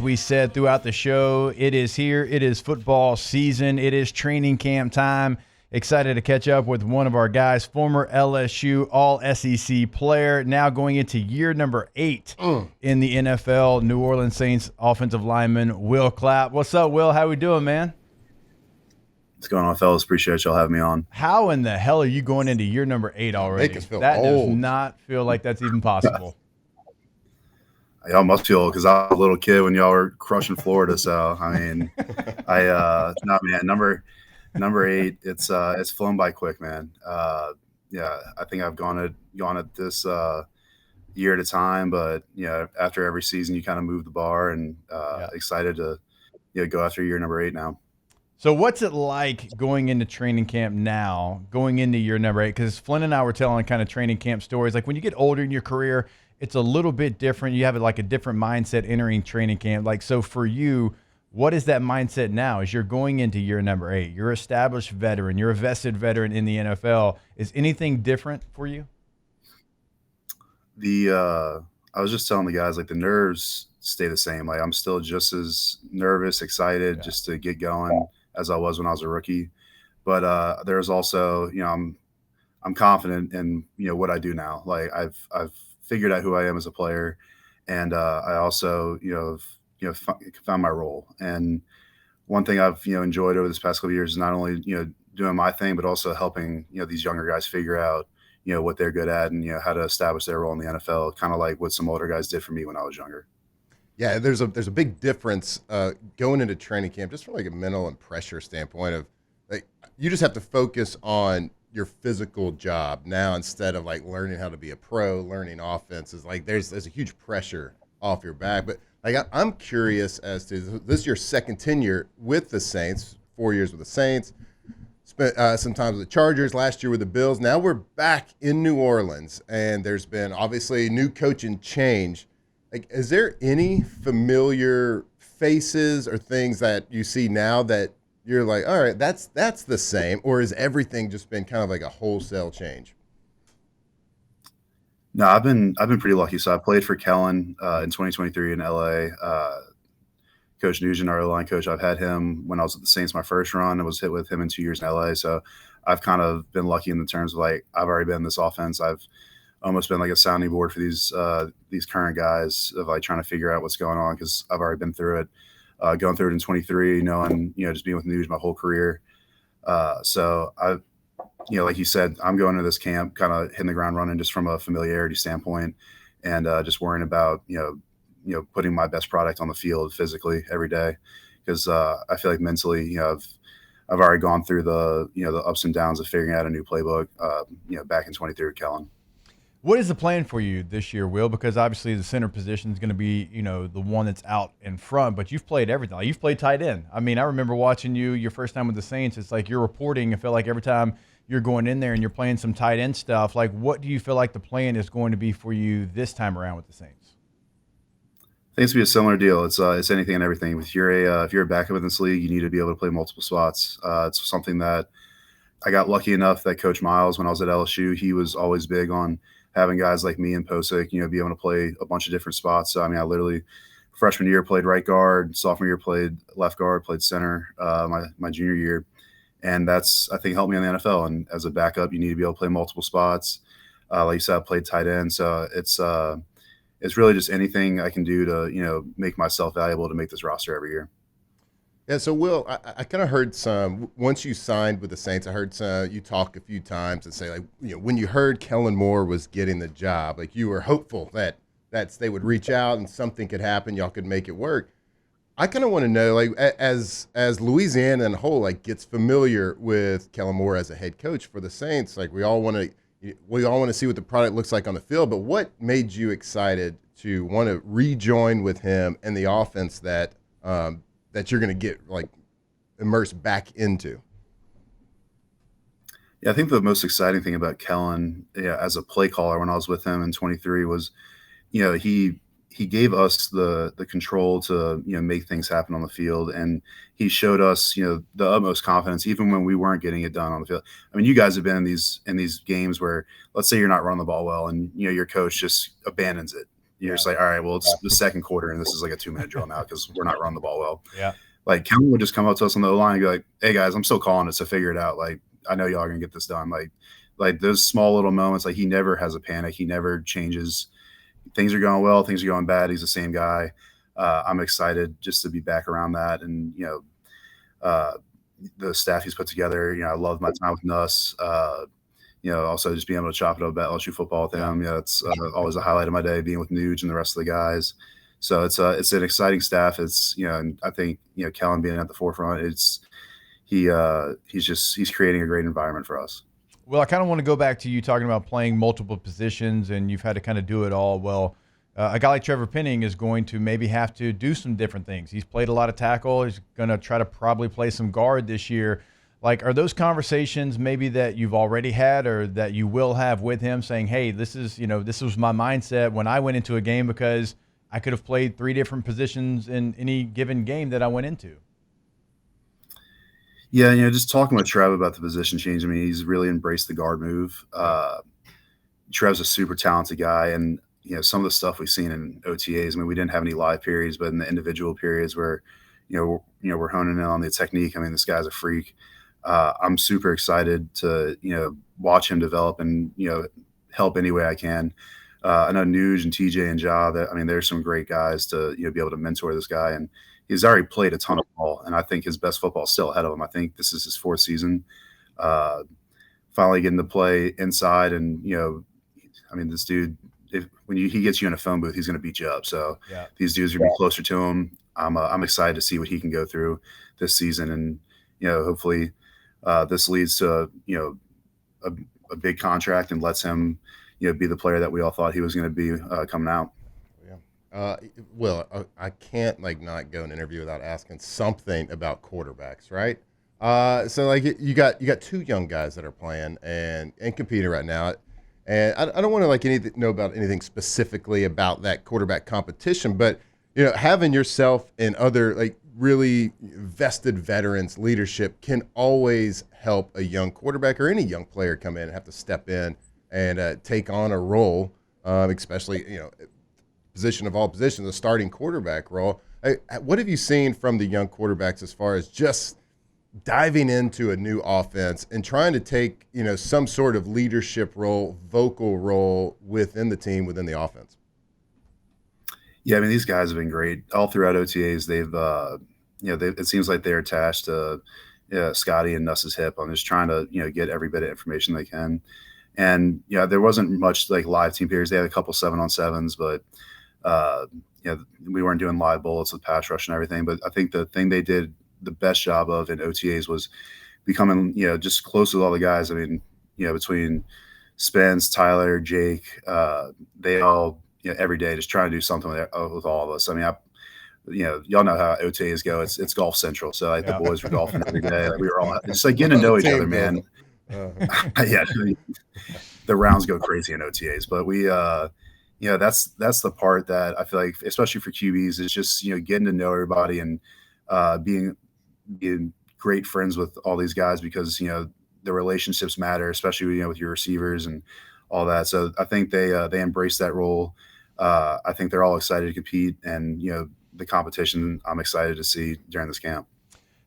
we said throughout the show, it is here. It is football season. It is training camp time. Excited to catch up with one of our guys, former LSU All-SEC player, now going into year number 8 in the NFL, New Orleans Saints offensive lineman Will Clapp. What's up, Will? How we doing, man? What's going on, fellas? Appreciate y'all having me on. How in the hell are you going into year number 8 already? That old. does not feel like that's even possible. Y'all must feel, because I was a little kid when y'all were crushing Florida. So I mean, no, man, number 8. It's flown by quick, man. Yeah, I think I've gone at this year at a time, but after every season, you kind of move the bar, and excited to go after year number 8 now. So what's it like going into training camp now, going into year number 8? Because Flynn and I were telling kind of training camp stories. Like when you get older in your career, it's a little bit different. You have like a different mindset entering training camp. Like, so for you, what is that mindset now as you're going into year number 8? You're an established veteran. You're a vested veteran in the NFL. Is anything different for you? I was just telling the guys, like, the nerves stay the same. Like, I'm still just as nervous, excited just to get going as I was when I was a rookie. But there's also, I'm confident in, what I do now. Like I've figured out who I am as a player. And I also, found my role. And one thing I've, enjoyed over this past couple of years is not only, doing my thing, but also helping, these younger guys figure out, what they're good at and, how to establish their role in the NFL, kind of like what some older guys did for me when I was younger. Yeah, there's a big difference going into training camp, just from like a mental and pressure standpoint of like you just have to focus on your physical job now instead of like learning how to be a pro, learning offenses. Like there's a huge pressure off your back. But like I'm curious as to this is your second tenure with the Saints, 4 years with the Saints. Spent some time with the Chargers, last year with the Bills. Now we're back in New Orleans, and there's been obviously new coaching change. Like, is there any familiar faces or things that you see now that you're like, all right, that's the same, or has everything just been kind of like a wholesale change? No, I've been pretty lucky. So I played for Kellen in 2023 in LA. Coach Nugent, our O-line coach, I've had him when I was at the Saints my first run. I was hit with him in 2 years in LA. So I've kind of been lucky in the terms of like I've already been in this offense. I've almost been like a sounding board for these current guys of like trying to figure out what's going on, because I've already been through it, going through it in 23, knowing, just being with Nuge my whole career. So I, like you said, I'm going to this camp kind of hitting the ground running just from a familiarity standpoint, and just worrying about, putting my best product on the field physically every day. Because I feel like mentally, I've already gone through the, the ups and downs of figuring out a new playbook, back in 23 with Kellen. What is the plan for you this year, Will? Because obviously the center position is going to be, the one that's out in front, but you've played everything. Like, you've played tight end. I mean, I remember watching you your first time with the Saints. It's like you're reporting. It felt like every time you're going in there and you're playing some tight end stuff. Like, what do you feel like the plan is going to be for you this time around with the Saints? I think it's be a similar deal. It's anything and everything. If you're a backup in this league, you need to be able to play multiple spots. It's something that I got lucky enough that Coach Miles, when I was at LSU, he was always big on having guys like me and Posick, be able to play a bunch of different spots. So, I mean, I literally freshman year played right guard, sophomore year played left guard, played center my junior year. And that's, I think, helped me in the NFL. And as a backup, you need to be able to play multiple spots. Like you said, I played tight end. So it's really just anything I can do to, make myself valuable to make this roster every year. Yeah, so Will, I kind of heard some, once you signed with the Saints, I heard you talk a few times and say, like, when you heard Kellen Moore was getting the job, like you were hopeful that they would reach out and something could happen, y'all could make it work. I kind of want to know, like, as Louisiana and a whole, like, gets familiar with Kellen Moore as a head coach for the Saints, like, we all want to see what the product looks like on the field, but what made you excited to want to rejoin with him and the offense that you're going to get like immersed back into? Yeah, I think the most exciting thing about Kellen, as a play caller when I was with him in 23 was, he gave us the control to, make things happen on the field. And he showed us, the utmost confidence, even when we weren't getting it done on the field. I mean, you guys have been in these games where, let's say you're not running the ball well and, your coach just abandons it. You're just like, all right, well, it's the second quarter and this is like a 2-minute drill now because we're not running the ball well. Yeah. Like Kellen would just come up to us on the O-line and be like, hey guys, I'm still calling it, so figure it out. Like, I know y'all are gonna get this done. Like those small little moments, like he never has a panic. He never changes. Things are going well, things are going bad. He's the same guy. I'm excited just to be back around that. And, the staff he's put together, I love my time with Nuss. Also just being able to chop it up about LSU football with him. It's always a highlight of my day being with Nuge and the rest of the guys. So it's an exciting staff. It's, and I think, Kellen being at the forefront, he's creating a great environment for us. Well, I kind of want to go back to you talking about playing multiple positions and you've had to kind of do it all. Well, a guy like Trevor Penning is going to maybe have to do some different things. He's played a lot of tackle. He's going to try to probably play some guard this year. Like, are those conversations maybe that you've already had or that you will have with him saying, hey, this was my mindset when I went into a game because I could have played 3 different positions in any given game that I went into? Yeah, just talking with Trev about the position change. I mean, he's really embraced the guard move. Trev's a super talented guy, and some of the stuff we've seen in OTAs. I mean, we didn't have any live periods, but in the individual periods where we're honing in on the technique. I mean, this guy's a freak. I'm super excited to watch him develop and help any way I can. I know Nuge and TJ and Ja. There's some great guys to be able to mentor this guy, and he's already played a ton of ball, and I think his best football is still ahead of him. I think this is his 4th season. Finally getting to play inside, and this dude, when he gets you in a phone booth, he's going to beat you up. So these dudes are going to be closer to him. I'm excited to see what he can go through this season, and hopefully this leads to a big contract and lets him be the player that we all thought he was going to be coming out. I can't not go an interview without asking something about quarterbacks, right? So you got 2 young guys that are playing and competing right now, and I don't want to know about anything specifically about that quarterback competition, but having yourself and other really vested veterans leadership can always help a young quarterback or any young player come in and have to step in and take on a role, especially position of all positions, the starting quarterback role. What have you seen from the young quarterbacks as far as just diving into a new offense and trying to take some sort of leadership role, vocal role within the team, within the offense? Yeah, these guys have been great all throughout OTAs. They've it seems like they're attached to Scotty and Nuss's hip on just trying to get every bit of information they can. And there wasn't much live team periods. They had a couple 7-on-7s, but we weren't doing live bullets with pass rush and everything. But I think the thing they did the best job of in OTAs was becoming just close with all the guys. Between Spence, Tyler, Jake, they all every day just trying to do something with all of us. Y'all know how OTAs go. It's golf central. So the boys were golfing every day. We were all just getting to know each other, man. Yeah, the rounds go crazy in OTAs, but we that's the part that I feel like, especially for QBs, is just getting to know everybody and being great friends with all these guys, because the relationships matter, especially with your receivers and all that. So I think they embrace that role. I think they're all excited to compete, and the competition I'm excited to see during this camp.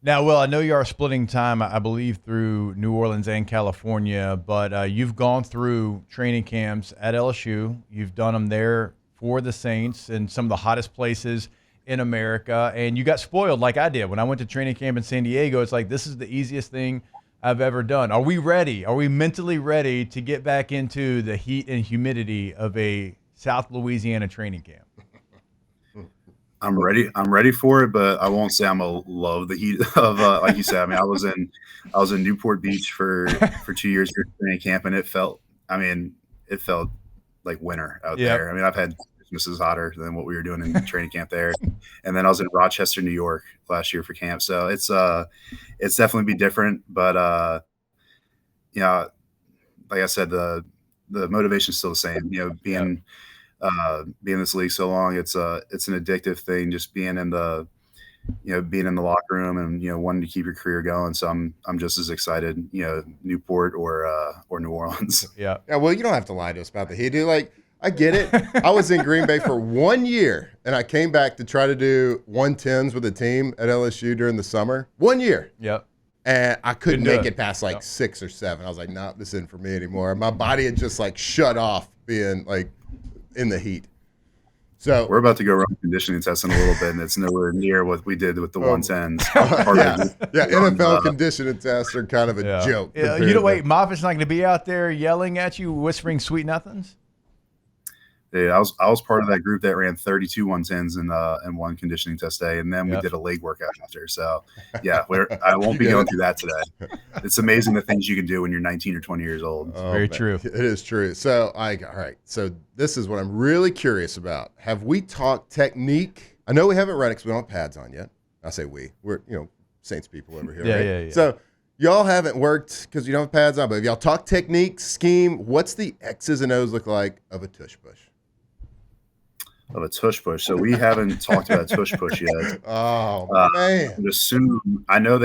Now, Will, I know you are splitting time, I believe, through New Orleans and California, but you've gone through training camps at LSU. You've done them there for the Saints in some of the hottest places in America, and you got spoiled like I did. When I went to training camp in San Diego, it's like, this is the easiest thing I've ever done. Are we ready? Are we mentally ready to get back into the heat and humidity of a South Louisiana training camp? I'm ready. I'm ready for it, but I won't say I'm gonna love the heat of like you said. I was in Newport Beach for 2 years for training camp, and it felt like winter out there. I've had Christmases hotter than what we were doing in training camp there, and then I was in Rochester, New York last year for camp. So it's definitely be different, but like I said, the motivation is still the same. Being in this league so long, it's an addictive thing, just being in the locker room and wanting to keep your career going. So I'm just as excited, Newport or New Orleans. Yeah. Well, you don't have to lie to us about the heat, dude. I get it. I was in Green Bay for 1 year, and I came back to try to do 110s with a team at LSU during the summer. 1 year. Yep. And I couldn't Couldn't do make it. it past like Yep. 6 or 7. I was like, nah, this isn't for me anymore. My body had just like shut off being like in the heat. So We're about to go run conditioning tests in a little bit, and it's nowhere near what we did with the 110s. yeah, NFL conditioning tests are kind of a joke. Yeah, you know, wait, Moffitt's not going to be out there yelling at you, whispering sweet nothings? Yeah, I was part of that group that ran 32 110s in one conditioning test day, and then we did a leg workout after. So, yeah, I won't be going through that today. It's amazing the things you can do when you're 19 or 20 years old. Very true. It is true. So, all right. So this is what I'm really curious about. Have we talked technique? I know we haven't run it because we don't have pads on yet. I say we. We're Saints people over here. Right? Yeah. So y'all haven't worked because you don't have pads on, but have y'all talked technique, scheme? What's the X's and O's look like of a tush push? Of a tush push. So we haven't talked about tush push yet. Oh man! But assume I know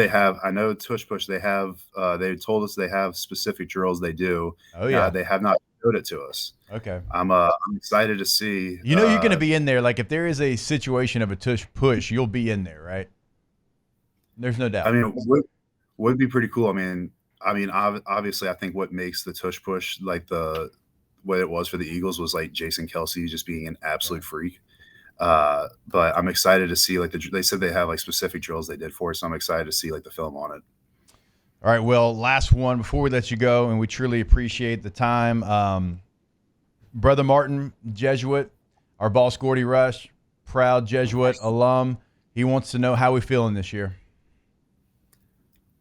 tush push. They have. They told us they have specific drills they do. Oh yeah. They have not showed it to us. Okay. I'm excited to see. You know, you're going to be in there. Like if there is a situation of a tush push, you'll be in there, right? There's no doubt. I mean, would be pretty cool. I mean, obviously, I think what makes the tush push like what it was for the Eagles was like Jason Kelsey just being an absolute freak. But I'm excited to see they said they have like specific drills they did for us. So I'm excited to see like the film on it. All right. Well, last one before we let you go, and we truly appreciate the time. Brother Martin, Jesuit, our boss Gordy Rush, proud Jesuit alum. He wants to know how we feeling this year.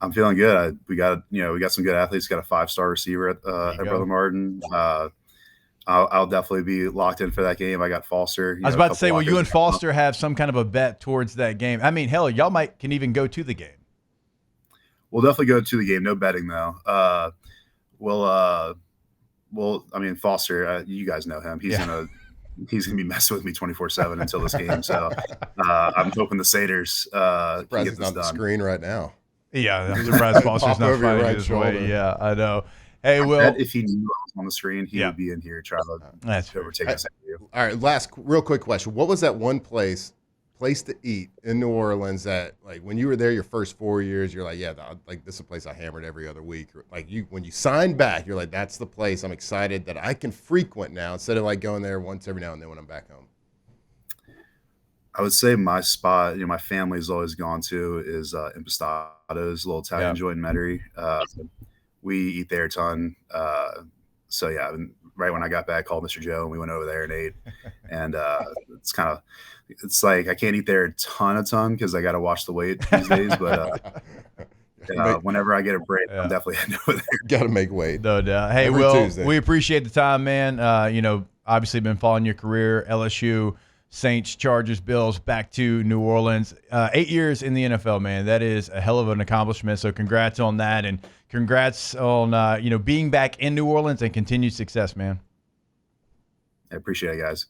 I'm feeling good. We got some good athletes. Got a 5-star receiver at Brother Martin. I'll definitely be locked in for that game. I got Foster. I was about to say, well, you and Foster have some kind of a bet towards that game. I mean, hell, y'all can even go to the game. We'll definitely go to the game. No betting though. I mean, Foster, you guys know him. He's gonna be messing with me 24/7 until this game. So I'm hoping the Satyrs Surprised get he's this on the done. screen right now. Yeah, I'm surprised Foster's not over your fighting right his shoulder. way. Yeah, I know. Hey, I Will. bet if he knew I was on the screen, he would be in here trying That's to overtake us. All right, last real quick question. What was that one place to eat in New Orleans that, like, when you were there your first 4 years, you're like, yeah, like this is a place I hammered every other week. Or, like, when you signed back, you're like, that's the place I'm excited that I can frequent now instead of like going there once every now and then when I'm back home. I would say my spot, my family's always gone to is Impastato's, a little Italian joint in Metairie. We eat there a ton. So yeah, right when I got back, called Mr. Joe and we went over there and ate. And it's like I can't eat there a ton because I got to watch the weight these days. But whenever I get a break, I'm definitely heading over there. Got to make weight. No doubt. Hey, Every Will, Tuesday. we appreciate the time, man. Obviously been following your career, LSU, Saints, Chargers, Bills, back to New Orleans. 8 years in the NFL, man. That is a hell of an accomplishment. So congrats on that, and congrats on being back in New Orleans and continued success, man. I appreciate it, guys.